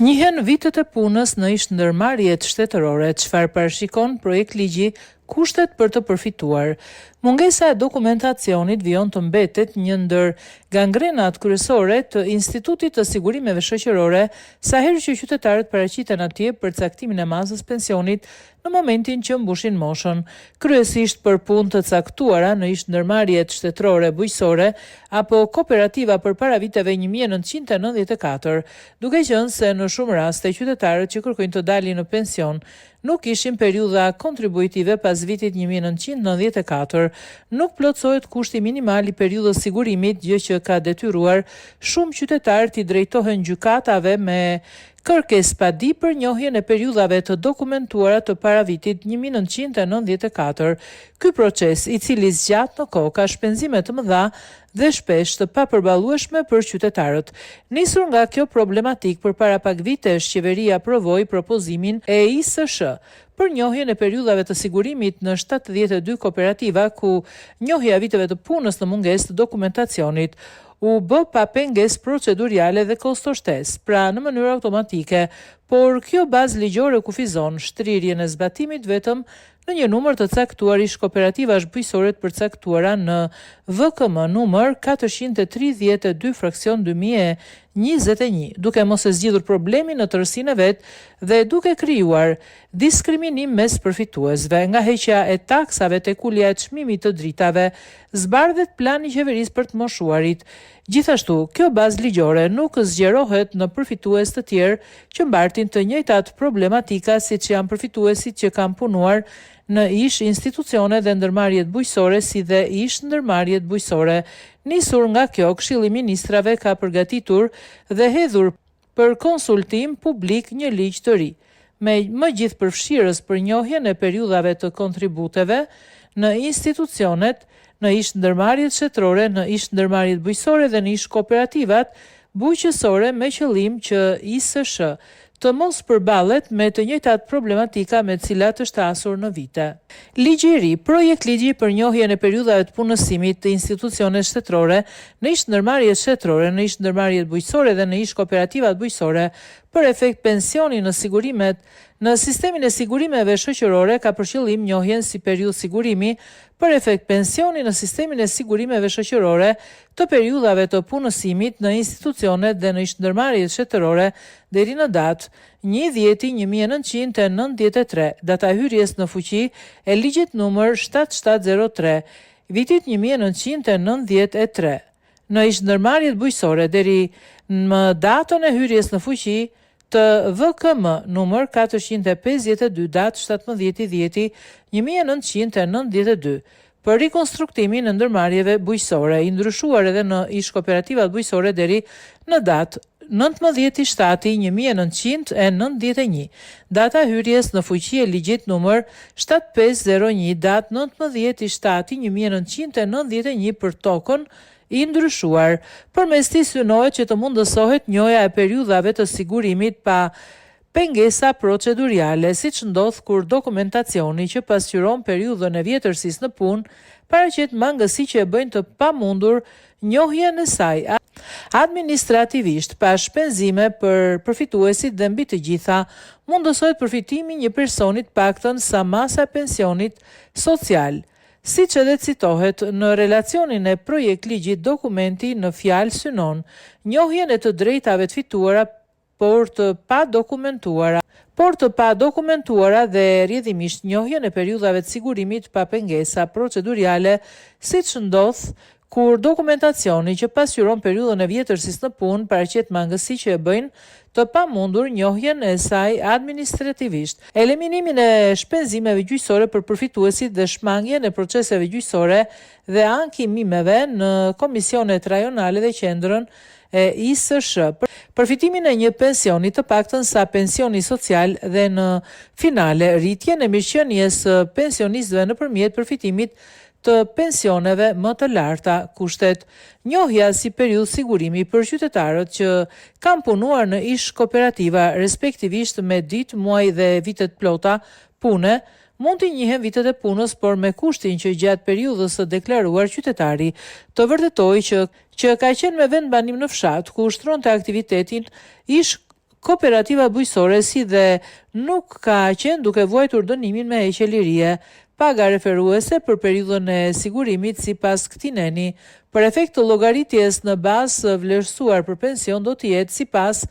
Njihen vitet e punës në ish ndërmarrjet shtetërore, çfarë parashikon projekt ligji, kushtet për të përfituar. Mungesa e dokumentacionit vijon të mbetet një ndër gangrenat kryesore të Institutit të Sigurimeve Shoqërore, sa herë që qytetarët paraqiten atje për caktimin e masës pensionit në momentin që mbushin moshën, kryesisht për punë të caktuara në ish ndërmarrjet shtetërore bujqësore apo kooperativa përpara viteve 1994, duke qenë se në shumë raste qytetarët që kërkojnë të dalin në pension nuk ishin periudha kontribuitive pas vitit 1994, nuk plotësohet kushti minimal i periudhës sigurimit, gjë që ka detyruar shumë qytetarë të drejtohen gjykatave me kërkesë padi për njohjen e periudhave të dokumentuara të para vitit 1994. Ky proces, i cili zgjat në kohë, ka shpenzime të mëdha dhe shpesh të papërballueshme për qytetarët. Nisur nga kjo problematik, përpara pak vitesh qeveria aprovoi propozimin e ISSH për njohjen e periudhave të sigurimit në 72 kooperativa ku njohja e viteve të punës në mungesë të dokumentacionit u bë pa pengesë procedurale dhe kostoshtes, pra në mënyrë automatike, por kjo bazë ligjore kufizon shtrirjen e zbatimit vetëm në një numër të caktuar ish kooperativash bujqësore të përcaktuara në VKM numër 432 fraksion 2021, duke mos e zgjidhur problemin në tërësinë e vet dhe duke krijuar diskriminim mes përfituesve. Nga heqja e taksave tek ulja e çmimit të dritave, zbardhet plani i qeverisë për të moshuarit. Gjithashtu, kjo bazë ligjore nuk zgjerohet në përfitues të tjerë që mbartin të njëjtat problematika siç janë përfituesit që kanë punuar në ish institucione dhe ndërmarrjet bujqësore, si dhe ish ndërmarrjet bujqësore. Nisur nga kjo, Këshilli i Ministrave ka përgatitur dhe hedhur për konsultim publik një ligj të ri, me më gjithëpërfshirës për njohjen e periudhave të kontributeve në institucionet, në ish ndërmarrjet shtetërore, në ish ndërmarrjet bujqësore dhe në ish kooperativat bujqësore, me qëllim që ISSH të mos përballet me të njëjtat problematika me të cilat është hasur në vite. Ligji i ri, projekt ligji për njohjen e periudhave të punësimit të institucioneve shtetërore, në ish ndërmarrjet shtetërore, në ish ndërmarrjet bujqësore dhe në ish kooperativat bujqësore, për efekt pensioni në sigurimet në sistemin e sigurimeve shoqërore ka për qëllim njohjen si periudhë sigurimi, për efekt pensioni në sistemin e sigurimeve shoqërore të periudhave të punësimit në institucionet dhe në ish ndërmarrjet shtetërore deri në datë 1/10/1993, data hyrjes në fuqi e ligjit numër 7703, vitit 1993. Në ish ndërmarrjet bujqësore deri në datën e hyrjes në fuqi të VKM numër 452, datë 17/10/1992, për rikonstruktimin e ndërmarrjeve bujqësore, i ndryshuar edhe në ish kooperativat bujqësore deri në datë 19/7/1991, data hyrjes në fuqi e ligjit numër 7501, datë 19/7/1991 për tokën i ndryshuar. Përmes tij synohet që të mundësohet njohja e periudhave të sigurimit pa pengesa procedurale, siç ndodh kur dokumentacioni që pasqyron periudhën e vjetërsisë në punë paraqet mangësi që e bëjnë të pamundur njohjen e saj administrativisht, pa shpenzime për përfituesit dhe mbi të gjitha mundësohet përfitimi një personit paktën sa masa e pensionit social. Siç edhe citohet në relacionin e projekt ligjit, dokumenti në fjalë synon njohjen e të drejtave të fituara por të pa dokumentuara dhe rrjedhimisht njohjen e periudhave të sigurimit pa pengesa procedurale, siç ndodh kur dokumentacioni që pasqyron periudhën e vjetërsisë në punë paraqet mangësi që e bëjnë të pamundur njohjen e saj administrativisht, eliminimin e shpenzimeve gjyqësore për përfituesit dhe shmangjen e proceseve gjyqësore dhe ankimimeve në komisionet rajonale dhe qendrën e ISSH, përfitimin e një pensioni të paktën sa pensioni social dhe në finale rritjen e mirëqenies së pensionistëve nëpërmjet përfitimit të pensioneve më të larta. Kushtet njohja si periudhë sigurimi për qytetarët që kanë punuar në ish kooperativa, respektivisht me ditë, muaj dhe vitet plota pune, mund të njihen vitet e punës, por me kushtin që gjatë periudhës së deklaruar qytetari të vërtetojë që ka qenë me vendbanim në fshat ku ushtronte aktivitetin ish kooperativa bujqësore, si dhe nuk ka qenë duke vuajtur dënimin me heqje lirie, paga referuese për periudhën e sigurimit sipas këtij neni, për efekt të llogaritjes në bazë vlerësuar për pension do të jetë sipas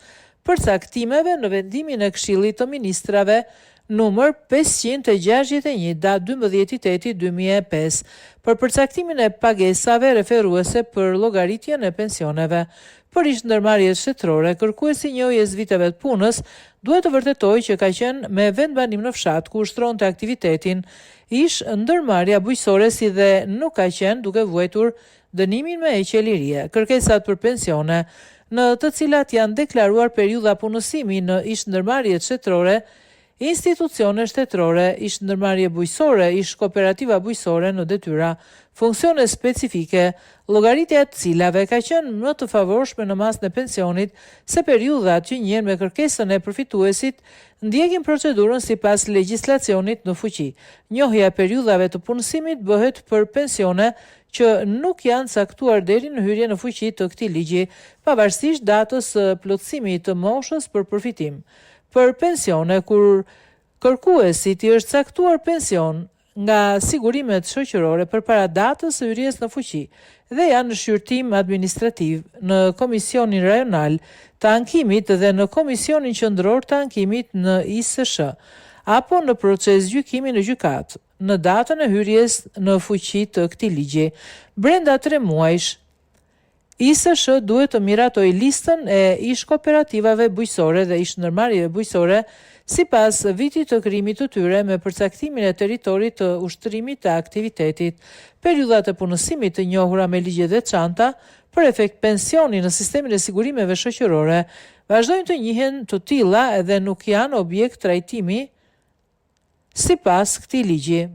përcaktimeve në vendimin e Këshillit të Ministrave numër 561 datë 12/8/2005 për përcaktimin e pagesave referuese për llogaritjen e pensioneve. Për ish ndërmarrjet shtetërore, kërkuesi njojës viteve të punës duhet të vërtetojë që ka qenë me vendbanim në fshat ku ushtronte aktivitetin ish ndërmarrja bujqësore, si dhe nuk ka qenë duke vuajtur dënimin me heqje lirie. Kërkesat për pensione, në të cilat janë deklaruar periudha punësimi në ish ndërmarrjet shtetërore, institucione shtetërore, ish ndërmarrje bujqësore, ish kooperativa bujqësore në detyra, funksione specifike, llogaritja e cilave ka qenë më të favorshme në masën e pensionit se periudhat që njehen me kërkesën e përfituesit ndjekin procedurën sipas legjislacionit në fuqi. Njohja e periudhave të punësimit bëhet për pensione që nuk janë caktuar deri në hyrje në fuqi të këtij ligji, pavarësisht datës së plotësimit të moshës për përfitim. Për pensione, kur kërkuesit i është caktuar pension nga sigurimet shoqërore përpara datës së hyrjes në fuqi dhe janë në shqyrtim administrativ në Komisionin Rajonal të Ankimit dhe në Komisionin Qendror të Ankimit në ISSH, apo në proces gjykimi në gjykatë, në datën e hyrjes në fuqi të këtij ligji, brenda 3 muajsh, ISSH duhet të miratoj listën e ish kooperativave bujqësore dhe ish ndërmarrjeve bujqësore sipas vitit të krijimit të tyre me përcaktimin e territorit të ushtrimit të aktivitetit. Periudhat e punësimit të njohura me ligje dhe çanta për efekt pensioni në sistemin e sigurimeve shoqërore vazhdojnë të njihen të tilla edhe nuk janë objekt trajtimi sipas këtij ligji.